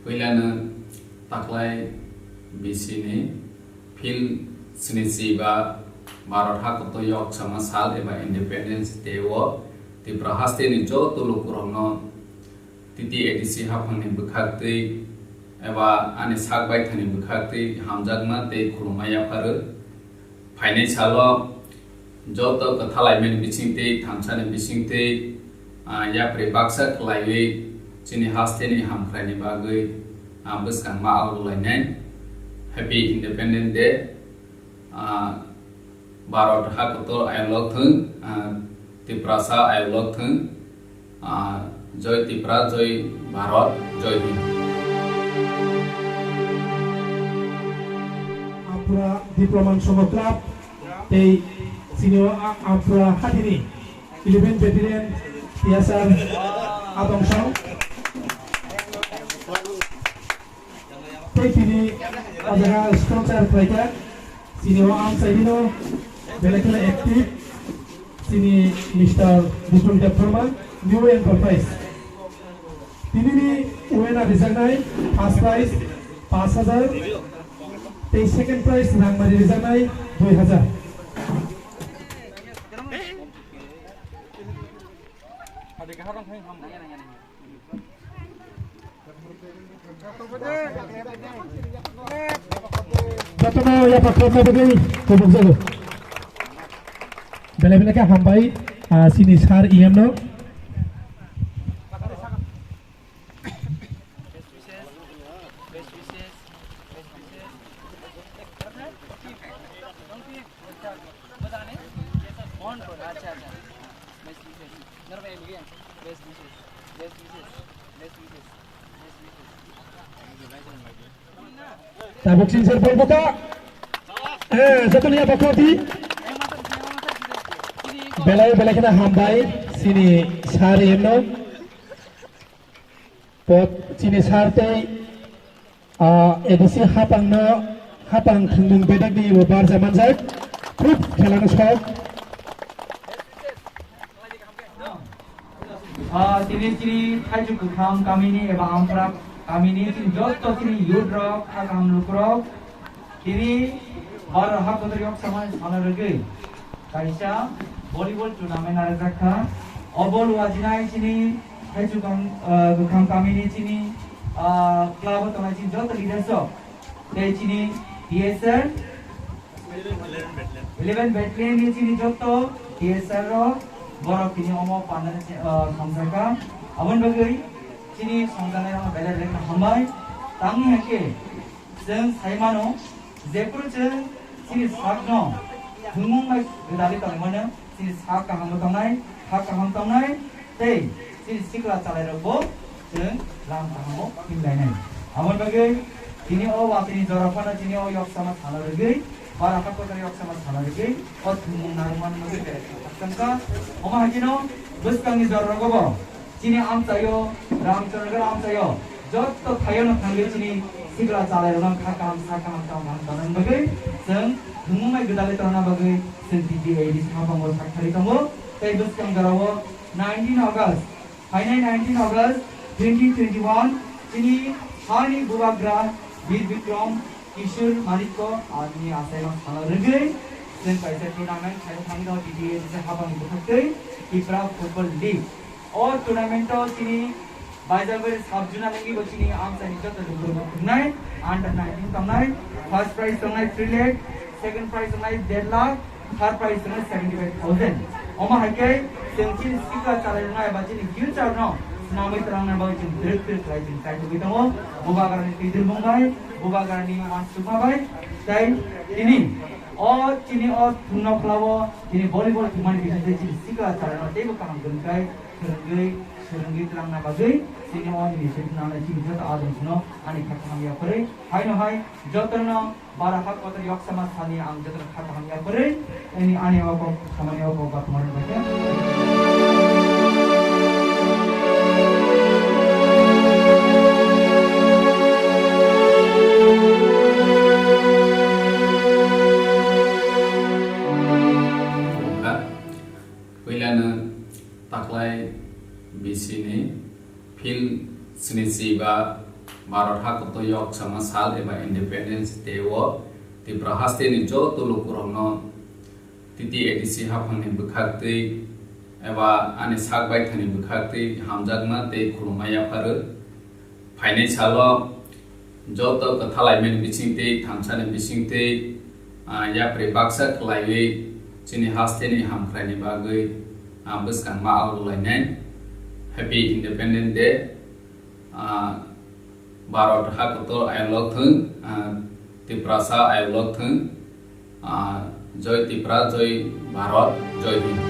Koilana taklai bisini fil sinisiba Maratha koto yok sama sal eba Independence Day wo Tripura haste ni jo tulukurono titi edisi hapang ni bukhakti eba ani sakbai thani bukhakti hamjagma te khurumaya paru phainai salo jo to kathalai men bisingte thamsani bisingte ya prebaksa khlaiwi chini haste ni hamkhlai bagui buskang ma aulainai Happy Independence Day Maratha koto ayolok thung Tripura sa ayolok thung Joy Tripura Joy Bharat Joy Hind Ampura Diploma Songo Club tei senior Ampura Hatini 11 Battalion Tiasar Amchaio tei tini adalah sponsor mereka senior Amchaio Belakala aktif sini Mr. Debbarma new and purpose tini ni winner disanai first prize 5000 tei second prize rangmari disanai 2000 Batono ya pakotna bagai tobok jago bela-bela ka hambai sini sar no tabuk sinsir bol buka satu lihat bakoti bela kita hambai sini sari no pot sini sarte edisi hapang tunggung bedak di bar zaman saya klub खेलानो शौक Ciri-ciri Haju Kukham kami ini eba Ampura kami ini joto ciri yudrok hakam lukrok kini baru hak kotoriok sama alaragi kaisa volleyball turnamen Rwkha obol wajinai cini Haju Kukham kami ini cini klub atau cini joto leadership dari cini TSR 11 battalion ini cini joto TSR ro borok kini omo pandan samsaka abon bagai cini samsana yang bela lek hambai tangi hake jeng saimano jepur jeng cini sakno humung mai gedali tangmana cini sak kaham tangnai tei cini sikla chalai robo jeng lam tango himlainai abon bagai cini o watini jorapana cini o yok sama thala bagai para hakko yok sama thala bagai o humung naruman bagai tangka oma hakino buskangi jorrogo Cini Amchaio, Amchaio, joto thayon thangge cini sigla chalai rong sakam taman bagai jeng humumai gedale torna bagai jeng TDA di sabangor sakthari tongo tei buskang garawo 19 August 2021 cini Hani Bubagra Bir Vikram Kishur Mariko adni asai thala rege jeng kaisa tournament khai thangge TDA di sabangor bukhakte Tripura Football League और टूर्नामेंट चीनी बाइजाबर सब जुना लगी वो चीनी आम से निकल तो लोगों को खुदनाई अंडर 19 तमनाई फर्स्ट प्राइज तमनाई 3 लाख सेकंड प्राइज तमनाई 1.5 लाख थर्ड प्राइज तमनाई 75,000 ओमा हके सेंची सिका चालेना बाचीनी फ्यूचर नो नामै तरंगना बाचीन दिरेक्टर लाइजिन साइड को बितमो बुबागारनी तिदिर मुंबाई बुबागारनी मानसुमा बाई ताई ini और चीनी और थुना फ्लावो चीनी volleyball तुमानी बिजनेस चीनी सिका चालेना तेबो काम गनकाई Serenggi telang na bagai sini on ini sini na cing jota adem suno ani khatang ya pare hai no hai jotna bara hak kotor yok sama sani ang jotna khatang ya pare ini ani awak samani awak bat maran baca Rwkha koilana taklai bisini fil sinisiba Bharat Hakotoyok sama sal eba Independence Day wo Tripura haste ni jo tulukurongno titi edisi haphangni bukhakti eba ani sakbai thani bukhakti hamjakma te khulumaya pharu phainai salo joto kathalaimen bisingte thamsani bisingte ya prebaksa khlaiwi chini haste ni hamkhraini bagui buskang ma aulainai Happy Independence Day Bharat Hakoto ayolok thung Tripura sa ayolok thung Joy Tripura, Joy Bharat, Joy Hind.